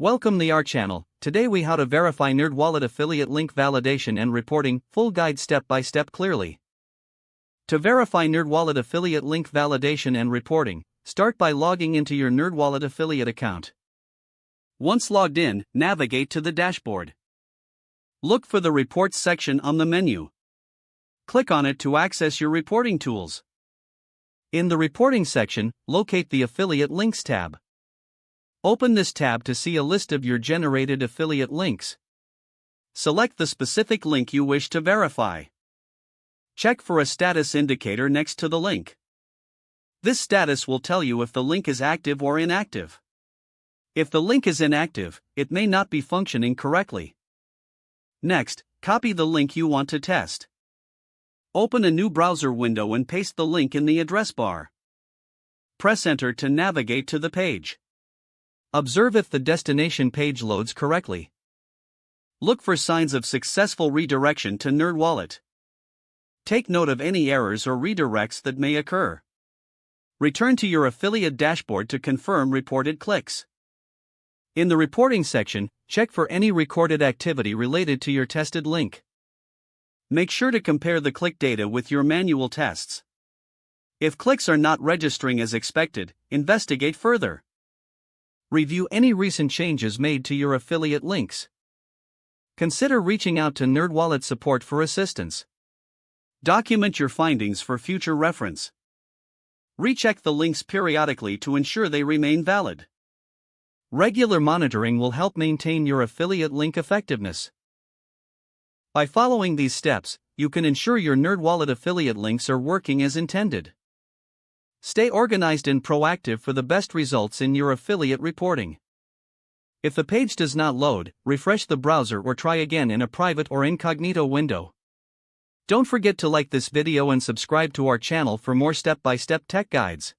Welcome to our channel. Today we how to verify NerdWallet affiliate link validation and reporting, full guide step by step clearly. To verify NerdWallet affiliate link validation and reporting, start by logging into your NerdWallet affiliate account. Once logged in, navigate to the dashboard. Look for the Reports section on the menu. Click on it to access your reporting tools. In the Reporting section, locate the Affiliate Links tab. Open this tab to see a list of your generated affiliate links. Select the specific link you wish to verify. Check for a status indicator next to the link. This status will tell you if the link is active or inactive. If the link is inactive, it may not be functioning correctly. Next, copy the link you want to test. Open a new browser window and paste the link in the address bar. Press Enter to navigate to the page. Observe if the destination page loads correctly. Look for signs of successful redirection to NerdWallet. Take note of any errors or redirects that may occur. Return to your affiliate dashboard to confirm reported clicks. In the Reporting section, check for any recorded activity related to your tested link. Make sure to compare the click data with your manual tests. If clicks are not registering as expected, investigate further. Review any recent changes made to your affiliate links. Consider reaching out to NerdWallet support for assistance. Document your findings for future reference. Recheck the links periodically to ensure they remain valid. Regular monitoring will help maintain your affiliate link effectiveness. By following these steps, you can ensure your NerdWallet affiliate links are working as intended. Stay organized and proactive for the best results in your affiliate reporting. If the page does not load, refresh the browser or try again in a private or incognito window. Don't forget to like this video and subscribe to our channel for more step-by-step tech guides.